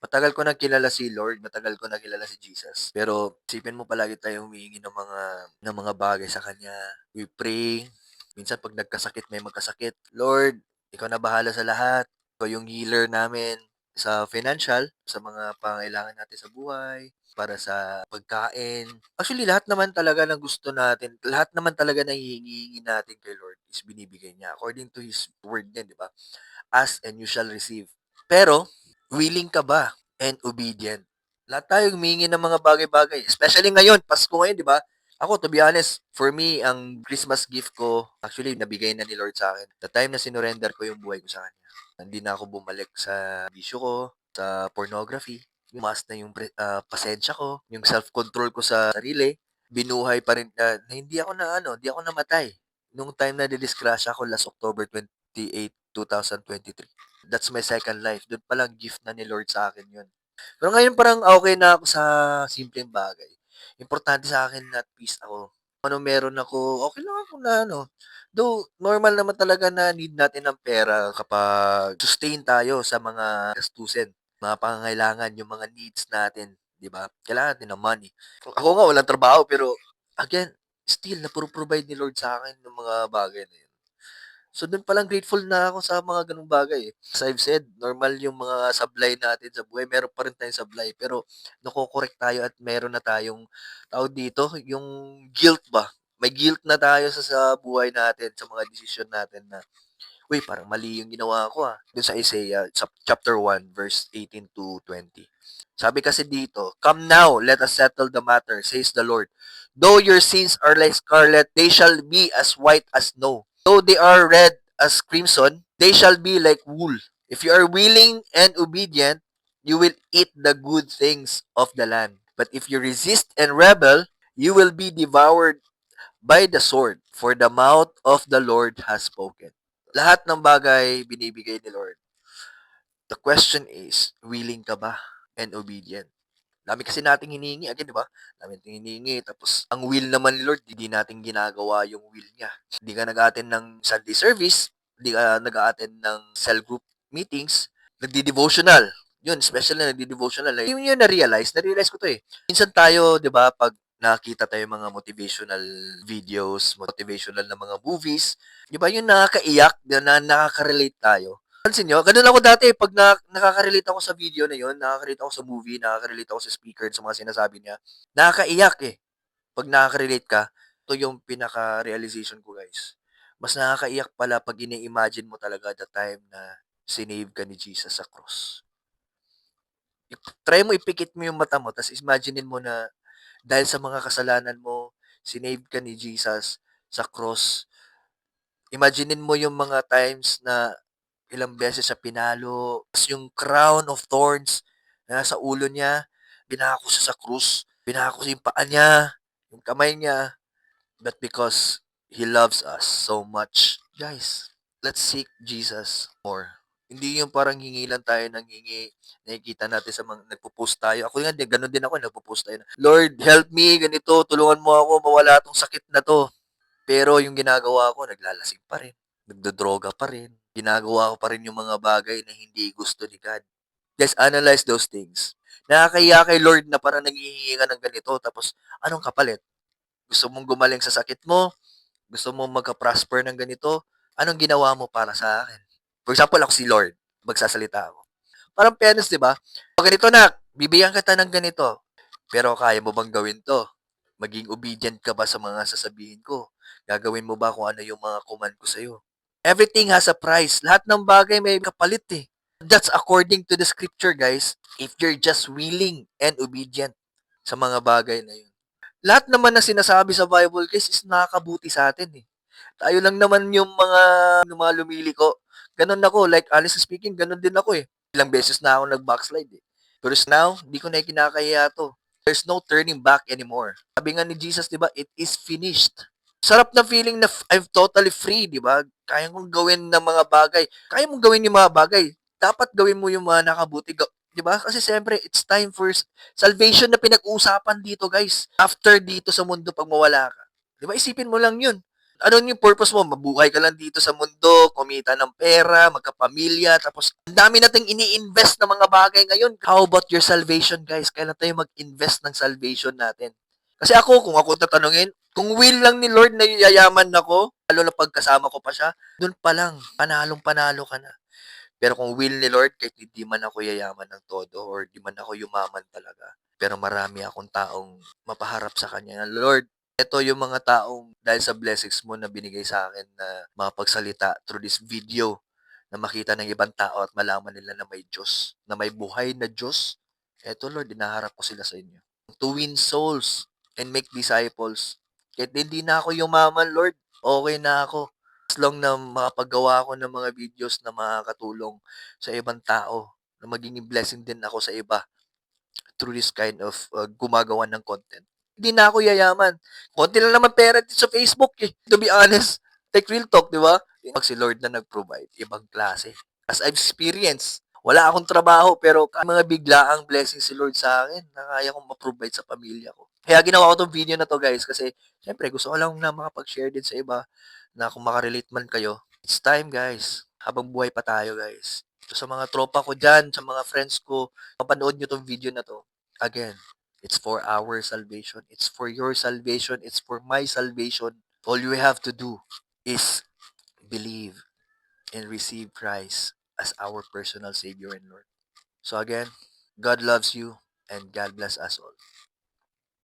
Matagal ko na kilala si Lord, matagal ko na kilala si Jesus. Pero isipin mo palagi tayo humihingi ng mga bagay sa kanya. We pray. Minsan 'pag nagkasakit, may magkasakit, "Lord, ikaw na bahala sa lahat. Ikaw yung healer namin sa financial, sa mga pangangailangan natin sa buhay, para sa pagkain." Actually, lahat naman talaga ng gusto natin, lahat naman talaga ng hinihingi natin kay Lord is binibigay niya according to His word din, 'di ba? Ask and you shall receive. Pero, willing ka ba and obedient? Lahat tayo humihingi ng mga bagay-bagay. Especially ngayon, Pasko ngayon, di ba? Ako, to be honest, for me, ang Christmas gift ko, actually, nabigay na ni Lord sa akin. The time na sinurrender ko yung buhay ko sa Kanya. Hindi na ako bumalik sa bisyo ko, sa pornography. Mas na yung pasensya ko, yung self-control ko sa sarili. Binuhay pa rin, na hindi ako hindi ako namatay. Nung time na didisgrasya ako last October 28, 2023. That's my second life. Doon palang gift na ni Lord sa akin yun. Pero ngayon parang okay na ako sa simpleng bagay. Importante sa akin na at peace ako. Ano meron ako, okay lang ako na Though normal naman talaga na need natin ng pera kapag sustain tayo sa mga gastusin, mga pangangailangan, yung mga needs natin, 'di ba? Kailangan natin ng money. Ako nga walang trabaho pero again, still napro-provide ni Lord sa akin ng mga bagay na yun. So, dun palang grateful na ako sa mga gano'ng bagay, eh. As I've said, normal yung mga sablay natin sa buhay, meron pa rin tayong sablay, pero nako-korek tayo at meron na tayong, tawag dito, yung guilt ba? May guilt na tayo sa buhay natin, sa mga desisyon natin na, "Uy, parang mali yung ginawa ko, ah." Dun sa Isaiah sa chapter 1 verse 18 to 20. Sabi kasi dito, "Come now, let us settle the matter, says the Lord. Though your sins are like scarlet, they shall be as white as snow. Though they are red as crimson, they shall be like wool. If you are willing and obedient, you will eat the good things of the land. But if you resist and rebel, you will be devoured by the sword, for the mouth of the Lord has spoken." Lahat ng bagay binibigay ni Lord. The question is, willing ka ba and obedient? Dami kasi nating hinihingi, again, di ba? Dami nating hinihingi. Tapos, ang will naman ni Lord, hindi natin ginagawa yung will niya. Hindi ka nag-attend ng Sunday service, hindi ka nag-attend ng cell group meetings, nagdi-devotional. Yun, especially na nagdi-devotional. Yun yung na-realize ko to eh. Minsan tayo, di ba, pag nakita tayo mga motivational videos, motivational na mga movies, di ba, yung nakakaiyak, na nakaka-relate tayo. Pansin niyo, gano'n ako dati pag nakaka-relate ako sa video na 'yon, nakaka-relate ako sa movie, nakaka-relate ako sa speaker, sa mga sinasabi niya. Nakakaiyak, eh. 'Pag nakaka-relate ka, ito yung pinaka-realization ko, guys. Mas nakakaiyak pala 'pag ini-imagine mo talaga the time na sinave ka ni Jesus sa cross. Try mo ipikit mo yung mata mo ta's imaginin mo na dahil sa mga kasalanan mo, sinave ka ni Jesus sa cross. Imaginin mo yung mga times na ilang beses siya pinalo, ta's yung crown of thorns na nasa ulo niya, pinako siya sa krus, pinako yung paa niya, yung kamay niya, but because He loves us so much. Guys, let's seek Jesus more. Hindi yung parang hingi lang tayo ng hingi, nakikita natin sa mga nagpo-post tayo. Ako nga din, gano'n din ako, nagpo-post tayo na, "Lord, help me, ganito, tulungan mo ako mawala 'tong sakit na 'to." Pero yung ginagawa ko, naglalasing pa rin, nagdodroga pa rin, ginagawa ko pa rin yung mga bagay na hindi gusto ni God. Just analyze those things. Nakakahiya kay Lord na parang nanghihingi ka ng ganito tapos anong kapalit? Gusto mong gumaling sa sakit mo? Gusto mong magka-prosper ng ganito? Anong ginawa mo para sa akin? For example, ako si Lord, magsasalita ako. Parang fairness, di ba? O ganito na, bibigyan kita ng ganito. Pero kaya mo bang gawin to? Maging obedient ka ba sa mga sasabihin ko? Gagawin mo ba kung ano yung mga command ko sa'yo? Everything has a price. Lahat ng bagay may kapalit eh. That's according to the scripture, guys. If you're just willing and obedient sa mga bagay na yun. Lahat naman na sinasabi sa Bible, guys, is nakakabuti sa atin eh. Tayo lang naman yung mga lumiliko. Ganun ako, like honestly speaking, ganun din ako eh. Ilang beses na ako nag-backslide eh. Pero now, di ko na kinakaya to. There's no turning back anymore. Sabi nga ni Jesus, di ba, it is finished. Sarap na feeling na I'm totally free, di ba? Kaya kong gawin ng mga bagay. Kaya mong gawin yung mga bagay. Dapat gawin mo yung mga nakabuti. Di ba? Kasi siyempre, it's time for salvation na pinag-uusapan dito, guys. After dito sa mundo, pag mawala ka. Di ba? Isipin mo lang yun. Ano yung purpose mo? Mabuhay ka lang dito sa mundo, kumita ng pera, magkapamilya, tapos ang dami nating ini-invest na mga bagay ngayon. How about your salvation, guys? Kailan tayo mag-invest ng salvation natin? Kasi ako, kung ako tatanungin, kung will lang ni Lord na yayaman ako, lalo na pagkasama ko pa siya, dun pa lang, panalong-panalo ka na. Pero kung will ni Lord, kahit hindi man ako yayaman ng todo or di man ako yumaman talaga, pero marami akong taong mapaharap sa Kanya. Lord, ito yung mga taong dahil sa blessings mo na binigay sa akin na makapagsalita through this video na makita ng ibang tao at malaman nila na may Diyos, na may buhay na Diyos. Eto Lord, dinaharap ko sila sa inyo. To win souls and make disciples. Kahit hindi na ako yumaman, Lord, okay na ako. As long na makapagawa ako ng mga videos na makakatulong sa ibang tao, na magiging blessing din ako sa iba through this kind of gumagawa ng content. Hindi na ako yayaman. Konti lang naman pera dito sa Facebook eh. To be honest, like real talk, di ba? Pag si Lord na nag-provide, ibang klase. As I've experienced, wala akong trabaho pero mga biglaang blessing si Lord sa akin na kaya kong ma-provide sa pamilya ko. Kaya ginawa ko tong video na to guys kasi syempre gusto ko lang na makapag-share din sa iba na kung makarelate man kayo. It's time guys. Habang buhay pa tayo guys. So, sa mga tropa ko dyan, sa mga friends ko, mapanood nyo tong video na to. Again, it's for our salvation. It's for your salvation. It's for my salvation. All you have to do is believe and receive Christ as our personal Savior and Lord. So again, God loves you and God bless us all.